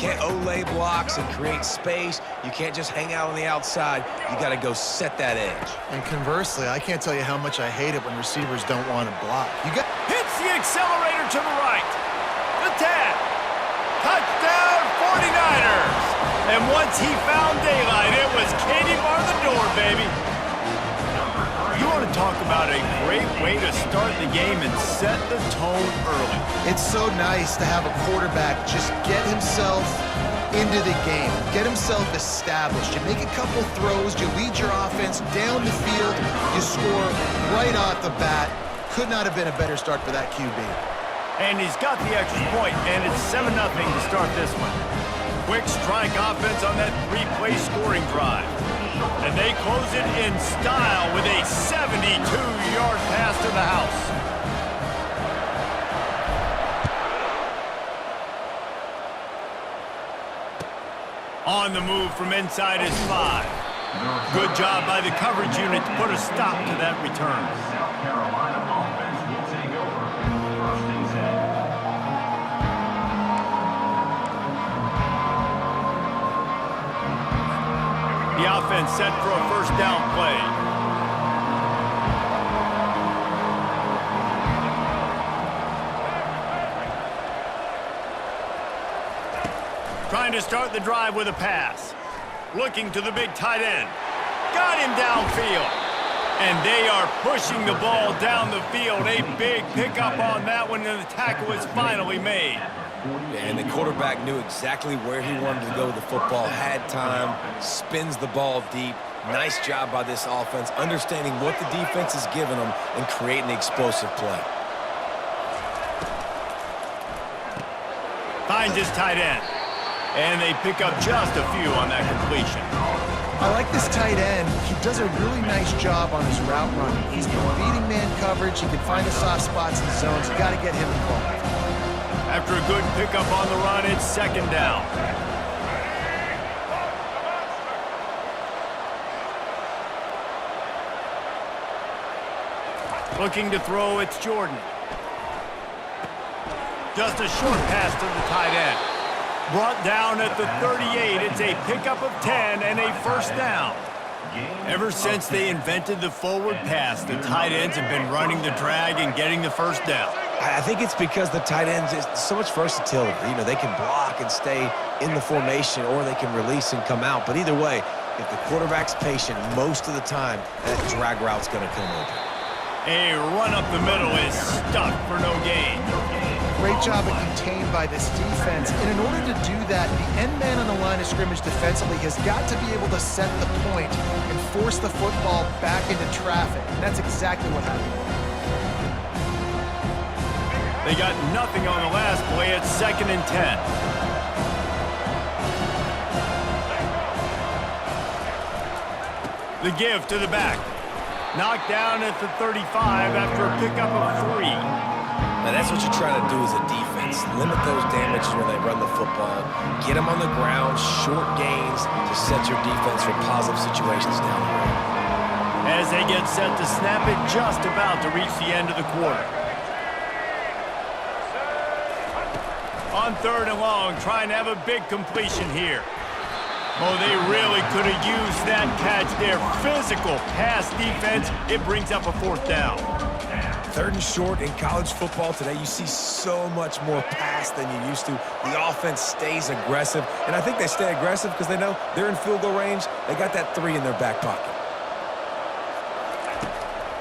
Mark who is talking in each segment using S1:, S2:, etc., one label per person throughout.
S1: can't olay blocks and create space. You can't just hang out on the outside. You got to go set that edge.
S2: And conversely, I can't tell you how much I hate it when receivers don't want to block.
S3: Hits the accelerator to the right. The 10. Touchdown 49ers. And once he found daylight, it was Katie bar the door, baby. You want to talk about a great way to start the game and set the tone early.
S2: It's so nice to have a quarterback just get himself into the game, get himself established. You make a couple throws, you lead your offense down the field, you score right off the bat. Could not have been a better start for that QB.
S3: And he's got the extra point, and it's 7-0 to start this one. Quick strike offense on that 3-play scoring drive. And they close it in style with a 72-yard pass to the house. On the move from inside his 5. Good job by the coverage unit to put a stop to that return. The offense set for a first down play. Trying to start the drive with a pass. Looking to the big tight end. Got him downfield. And they are pushing the ball down the field. A big pickup on that one, and the tackle is finally made.
S1: And the quarterback knew exactly where he wanted to go with the football, had time, spins the ball deep. Nice job by this offense, understanding what the defense is giving them and creating an explosive play.
S3: Finds his tight end. And they pick up just a few on that completion.
S2: I like this tight end. He does a really nice job on his route running. He's been beating man coverage. He can find the soft spots in the zones. You got to get him involved.
S3: After a good pickup on the run, it's second down. Looking to throw, it's Jordan. Just a short pass to the tight end. Brought down at the 38. It's a pickup of 10 and a first down. Ever since they invented the forward pass, the tight ends have been running the drag and getting the first down.
S1: I think it's because the tight ends is so much versatility. You know, they can block and stay in the formation, or they can release and come out. But either way, if the quarterback's patient most of the time, that drag route's going to come open.
S3: A run up the middle is stuck for no gain.
S2: Great job of contained by this defense. And in order to do that, the end man on the line of scrimmage defensively has got to be able to set the point and force the football back into traffic. And that's exactly what happened.
S3: They got nothing on the last play. It's 2nd and 10. The give to the back. Knocked down at the 35 after a pickup of 3.
S1: Now that's what you're trying to do as a defense. Limit those damages when they run the football. Get them on the ground, short gains to set your defense for positive situations down the road.
S3: As they get set to snap it, just about to reach the end of the quarter. On 3rd and long, trying to have a big completion here. Oh, they really could have used that catch there. Physical pass defense. It brings up a 4th down.
S1: 3rd and short in college football today, you see so much more pass than you used to. The offense stays aggressive, and I think they stay aggressive because they know they're in field goal range. They got that 3 in their back pocket.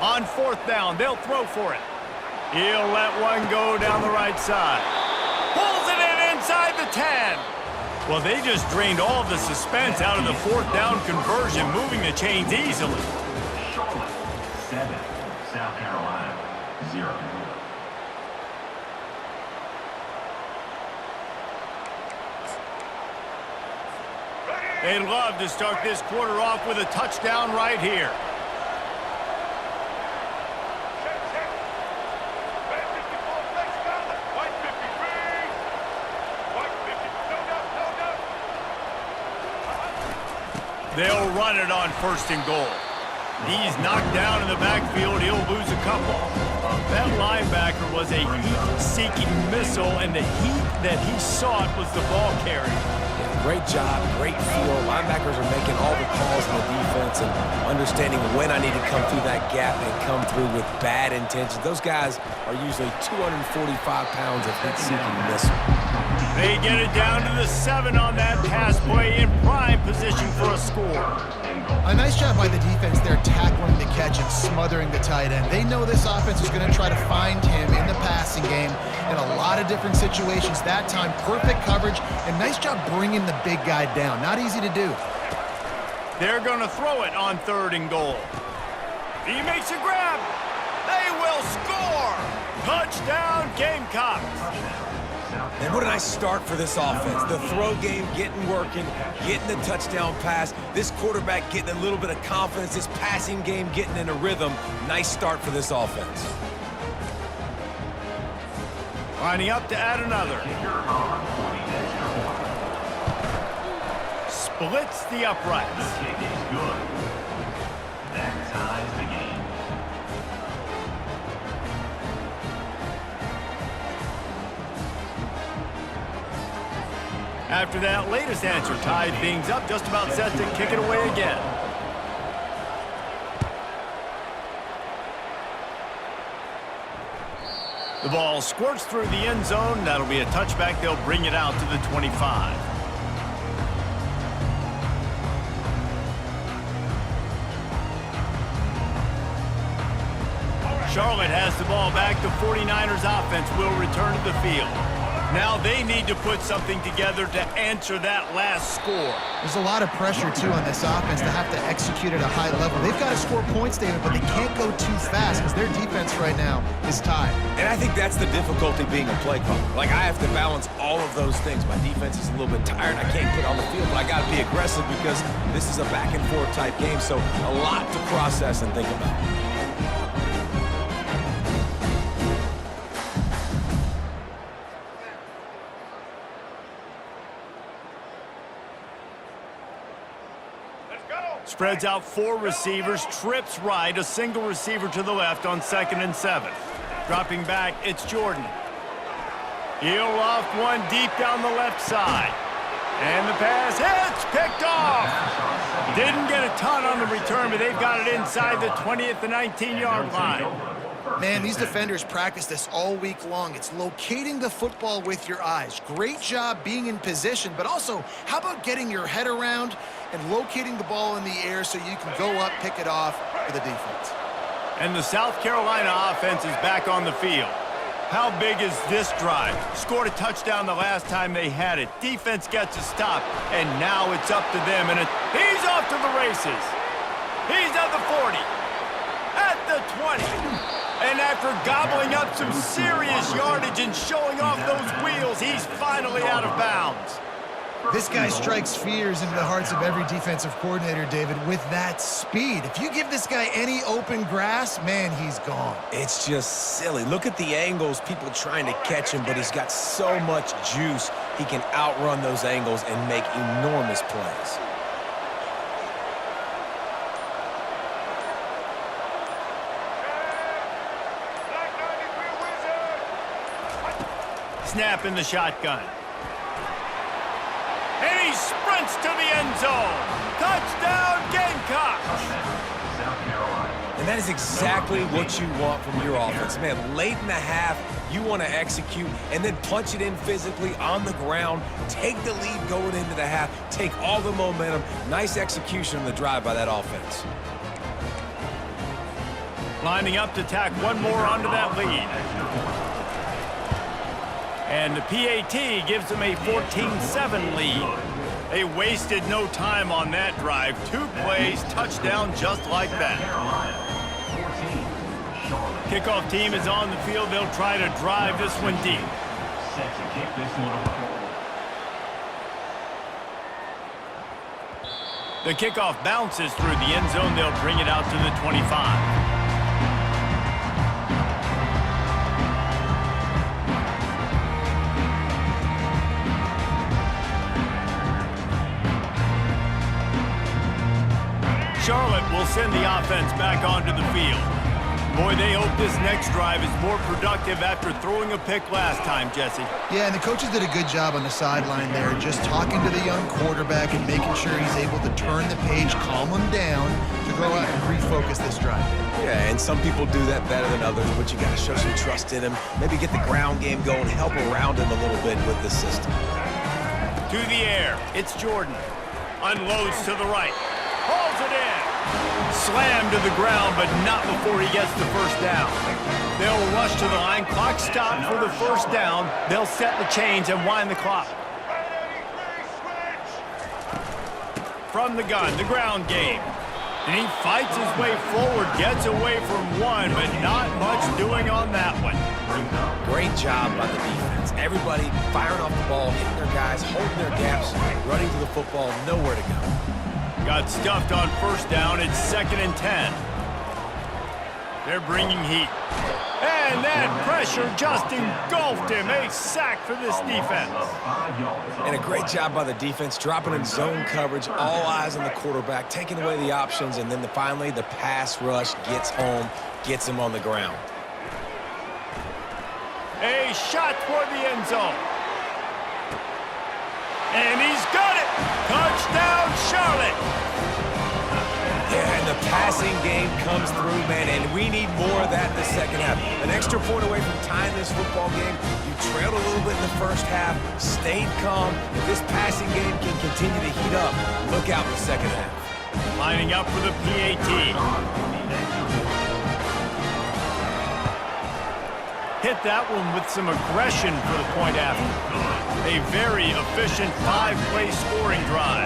S3: On 4th down, they'll throw for it. He'll let one go down the right side. Pulls it in inside the 10. Well, they just drained all of the suspense out of the 4th down conversion, moving the chains easily.
S4: Charlotte 7, South Carolina 0.
S3: They'd love to start this quarter off with a touchdown right here. They'll run it on 1st and goal. He's knocked down in the backfield. He'll lose a couple. That linebacker was a heat-seeking missile, and the heat that he sought was the ball carrier.
S1: Great job, great feel. Linebackers are making all the calls in the defense and understanding when I need to come through that gap and come through with bad intentions. Those guys are usually 245 pounds of heat-seeking missile.
S3: They get it down to the 7 on that pass play in prime position for a score.
S2: A nice job by the defense there tackling the catch and smothering the tight end. They know this offense is going to try to find him in the passing game in a lot of different situations. That time, perfect coverage, and nice job bringing the big guy down. Not easy to do.
S3: They're going to throw it on 3rd and goal. He makes a grab. They will score. Touchdown, Gamecocks.
S1: And what a nice start for this offense. The throw game getting working, getting the touchdown pass. This quarterback getting a little bit of confidence. This passing game getting in a rhythm. Nice start for this offense.
S3: Lining up to add another. Splits the uprights.
S4: The kick is good. That ties the game.
S3: After that latest answer tied things up, just about set to kick it away again. The ball squirts through the end zone. That'll be a touchback. They'll bring it out to the 25. Charlotte has the ball back. The 49ers offense will return to the field. Now they need to put something together to answer that last score.
S2: There's a lot of pressure, too, on this offense to have to execute at a high level. They've got to score points, David, but they can't go too fast because their defense right now is tied.
S1: And I think that's the difficulty being a play caller. Like, I have to balance all of those things. My defense is a little bit tired. I can't put on the field, but I got to be aggressive because this is a back-and-forth type game, so a lot to process and think about.
S3: Spreads out 4 receivers, trips right, a single receiver to the left on 2nd and 7. Dropping back, it's Jordan. He'll off one deep down the left side. And the pass hits, picked off. Didn't get a ton on the return, but they've got it inside the 20 at the 19-yard line.
S2: Man, these defenders practice this all week long. It's locating the football with your eyes. Great job being in position, but also, how about getting your head around and locating the ball in the air so you can go up, pick it off for the defense.
S3: And the South Carolina offense is back on the field. How big is this drive? Scored a touchdown the last time they had it. Defense gets a stop, and now it's up to them. And he's off to the races. He's at the 40, at the 20. And after gobbling up some serious yardage and showing off those wheels, he's finally out of bounds.
S2: This guy strikes fears into the hearts of every defensive coordinator, David, with that speed. If you give this guy any open grass, man, he's gone.
S1: It's just silly. Look at the angles, people trying to catch him, but he's got so much juice. He can outrun those angles and make enormous plays.
S3: Snap in the shotgun. And he sprints to the end zone. Touchdown, Gamecocks!
S1: And that is exactly what you want from your offense. Man, late in the half, you want to execute and then punch it in physically on the ground, take the lead going into the half, take all the momentum. Nice execution on the drive by that offense.
S3: Lining up to tack one more onto that lead. And the PAT gives them a 14-7 lead. They wasted no time on that drive. 2 plays, touchdown just like that. Kickoff team is on the field. They'll try to drive this one deep.
S4: Set to kick this one away.
S3: The kickoff bounces through the end zone. They'll bring it out to the 25. Charlotte will send the offense back onto the field. Boy, they hope this next drive is more productive after throwing a pick last time, Jesse.
S2: Yeah, and the coaches did a good job on the sideline there, just talking to the young quarterback and making sure he's able to turn the page, calm him down to go out and refocus this drive.
S1: Yeah, and some people do that better than others, but you got to show some trust in him. Maybe get the ground game going, help around him a little bit with the system.
S3: To the air, it's Jordan. Unloads to the right. Hauls it in. Slammed to the ground, but not before he gets the first down. They'll rush to the line. Clock stopped for the first down. They'll set the chains and wind the clock. From the gun, the ground game. And he fights his way forward, gets away from one, but not much doing on that one.
S1: Great job by the defense. Everybody firing off the ball, hitting their guys, holding their gaps, running to the football, nowhere to go.
S3: Got stuffed on first down. It's 2nd and 10. They're bringing heat. And that pressure just engulfed him. A sack for this defense.
S1: And a great job by the defense, dropping in zone coverage, all eyes on the quarterback, taking away the options, and then finally the pass rush gets home, gets him on the ground.
S3: A shot toward the end zone. And he's got it. Touchdown, Charlotte.
S1: Yeah, and the passing game comes through, man, and we need more of that in the second half. An extra point away from tying this football game. You trailed a little bit in the first half, stayed calm. If this passing game can continue to heat up, look out in the second half.
S3: Lining up for the PAT. Hit that one with some aggression for the point after. A very efficient 5-play scoring drive.